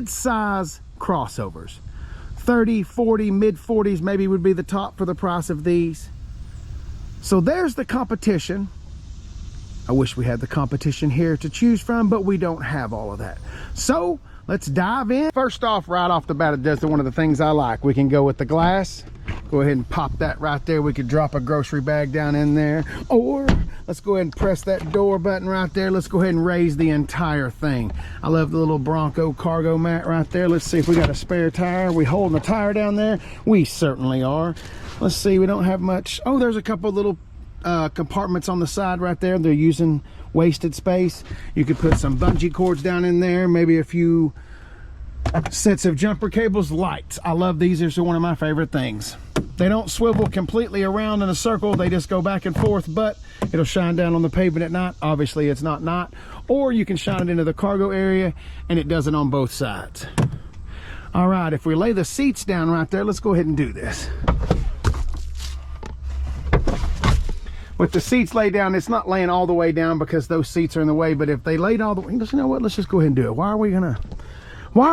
mid-size crossovers. 30, 40, mid-40s maybe would be the top for the price of these. So there's the competition. I wish we had the competition here to choose from, but we don't have all of that. So let's dive in. First off, right off the bat, it does one of the things I like. We can go with the glass. Go ahead and pop that right there. We could drop a grocery bag down in there. Or let's go ahead and press that door button right there. Let's go ahead and raise the entire thing. I love the little Bronco cargo mat right there. Let's see if we got a spare tire. Are we holding a tire down there? We certainly are. Let's see, we don't have much. Oh, there's a couple of little compartments on the side right there. They're using wasted space. You could put some bungee cords down in there, maybe a few sets of jumper cables. Lights, I love these. These are one of my favorite things. They don't swivel completely around in a circle, they just go back and forth, but it'll shine down on the pavement at night. Obviously it's not night. Or you can shine it into the cargo area, and it does it on both sides. All right, if we lay the seats down right there, let's go ahead and do this. With the seats laid down, it's not laying all the way down because those seats are in the way, but if they laid all the way, you know what, let's just go ahead and do it. Why are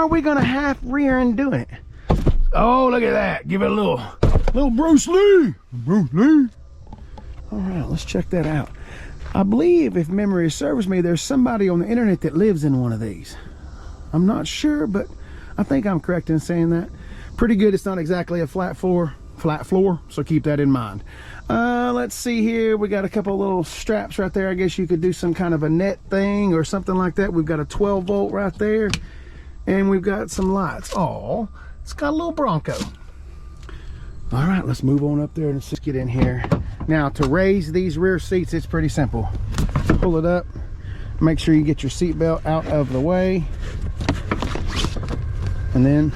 we gonna half rear and do it? Oh, look at that. Give it a little Bruce Lee. Bruce Lee. All right, let's check that out. I believe, if memory serves me, there's somebody on the internet that lives in one of these. I'm not sure, but I think I'm correct in saying that. Pretty good. It's not exactly a flat floor, so keep that in mind. Let's see here. We got a couple of little straps right there. I guess you could do some kind of a net thing or something like that. We've got a 12 volt right there, and we've got some lights. Oh, it's got a little Bronco. All right, let's move on up there and let's get in here. Now, to raise these rear seats, it's pretty simple. Pull it up. Make sure you get your seat belt out of the way, and then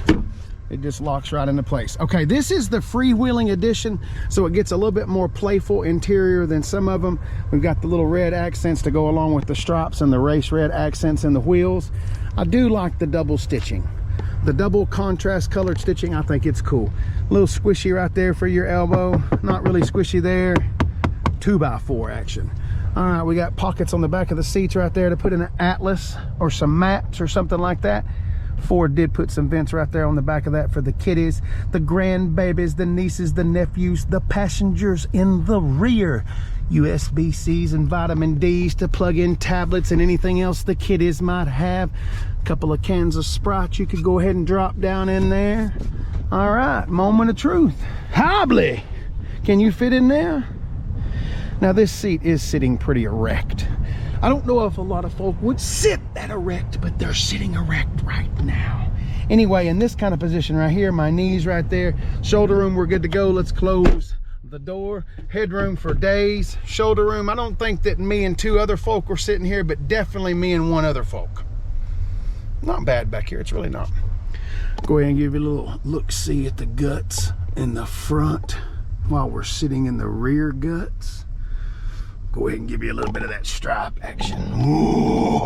it just locks right into place. Okay, this is the freewheeling edition, so it gets a little bit more playful interior than some of them. We've got the little red accents to go along with the straps and the race red accents in the wheels. I do like the double stitching. The double contrast colored stitching, I think it's cool. A little squishy right there for your elbow. Not really squishy there. 2x4 action. All right, we got pockets on the back of the seats right there to put in an atlas or some maps or something like that. Ford did put some vents right there on the back of that for the kiddies, the grandbabies, the nieces, the nephews, the passengers in the rear. USB-Cs and vitamin Ds to plug in tablets and anything else the kiddies might have. A couple of cans of Sprite you could go ahead and drop down in there. All right, moment of truth. Hobbly, can you fit in there? Now this seat is sitting pretty erect. I don't know if a lot of folk would sit that erect, but they're sitting erect right now. Anyway, in this kind of position right here, my knees right there, shoulder room, we're good to go. Let's close the door. Headroom for days. Shoulder room, I don't think that me and two other folk were sitting here, but definitely me and one other folk. Not bad back here, it's really not. Go ahead and give you a little look-see at the guts in the front while we're sitting in the rear guts. Go ahead and give you a little bit of that stripe action. Ooh,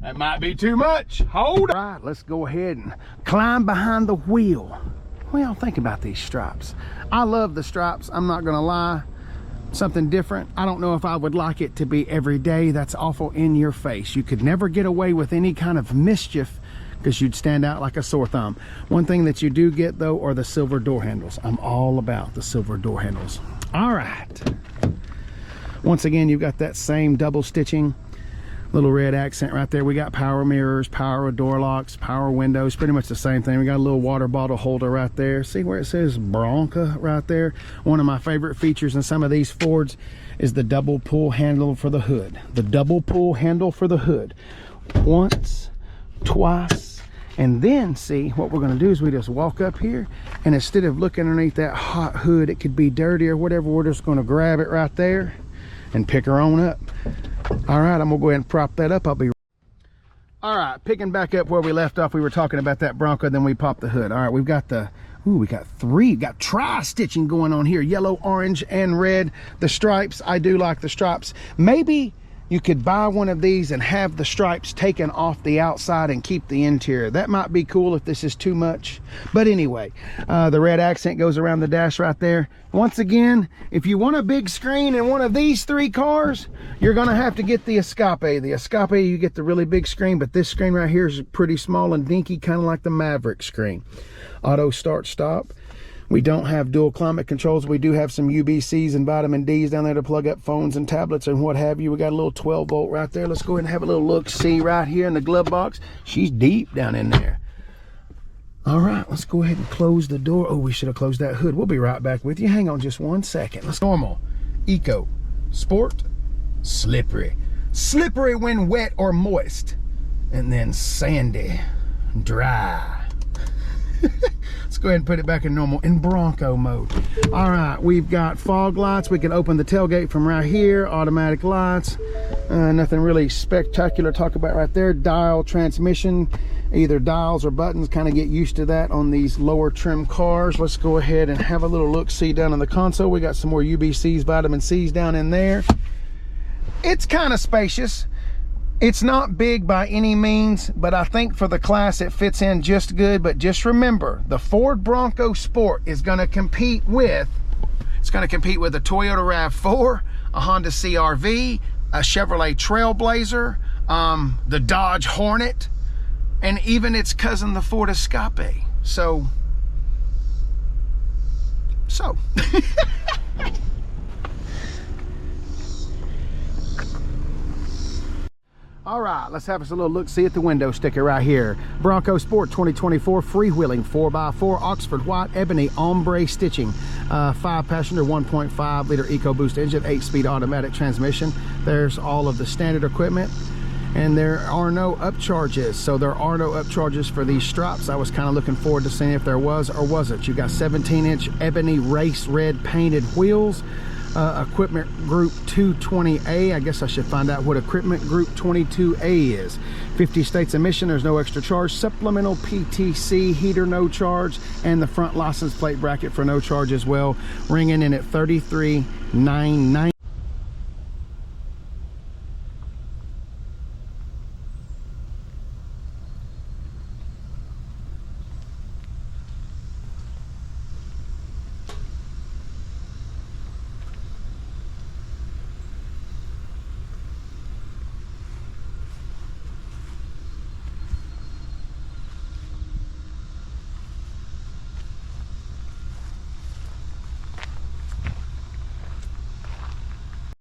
that might be too much. Hold on. All right, let's go ahead and climb behind the wheel. What do y'all think about these stripes? I love the stripes, I'm not gonna lie. Something different. I don't know if I would like it to be every day. That's awful in your face. You could never get away with any kind of mischief because you'd stand out like a sore thumb. One thing that you do get though are the silver door handles. I'm all about the silver door handles. All right. Once again, you've got that same double stitching, little red accent right there. We got power mirrors, power door locks, power windows, pretty much the same thing. We got a little water bottle holder right there. See where it says Bronco right there? One of my favorite features in some of these Fords is the double pull handle for the hood. The double pull handle for the hood. Once, twice, and then see what we're going to do is we just walk up here, and instead of looking underneath that hot hood, it could be dirty or whatever, we're just going to grab it right there and pick her on up. All right, I'm gonna go ahead and prop that up. All right, picking back up where we left off, we were talking about that Bronco, then we popped the hood. All right, we've got the, we got tri-stitching going on here, yellow, orange, and red. The stripes, I do like the stripes. Maybe you could buy one of these and have the stripes taken off the outside and keep the interior. That might be cool if this is too much. But anyway, the red accent goes around the dash right there. Once again, if you want a big screen in one of these 3 cars, you're gonna have to get the Escape. The Escape, you get the really big screen, but this screen right here is pretty small and dinky, kind of like the Maverick screen. Auto start stop. We don't have dual climate controls. We do have some UBCs and vitamin Ds down there to plug up phones and tablets and what have you. We got a little 12 volt right there. Let's go ahead and have a little look see right here in the glove box. She's deep down in there. All right, let's go ahead and close the door. Oh, we should have closed that hood. We'll be right back with you. Hang on just 1 second. Let's normal, eco, sport, slippery. Slippery when wet or moist, and then sandy, dry. Let's go ahead and put it back in normal, in Bronco mode. All right, we've got fog lights. We can open the tailgate from right here. Automatic lights. Nothing really spectacular to talk about right there. Dial transmission, either dials or buttons. Kind of get used to that on these lower trim cars. Let's go ahead and have a little look see down in the console. We got some more UBCs, vitamin C's down in there. It's kind of spacious. It's not big by any means, but I think for the class it fits in just good. But just remember, the Ford Bronco Sport is going to compete with, a Toyota RAV4, a Honda CR-V, a Chevrolet Trailblazer, the Dodge Hornet, and even its cousin, the Ford Escape. So. All right, let's have us a little look see at the window sticker right here. Bronco Sport 2024 freewheeling 4x4 Oxford white ebony ombre stitching, 5-passenger 1.5 liter EcoBoost engine, 8-speed automatic transmission. There's all of the standard equipment, and there are no upcharges. So there are no upcharges for these stripes. I was kind of looking forward to seeing if there was or wasn't. You got 17-inch ebony race red painted wheels. Equipment group 220A. I guess I should find out what equipment group 22A is. 50 states emission, there's no extra charge. Supplemental PTC heater, no charge, and the front license plate bracket for no charge as well, ringing in at $33,990.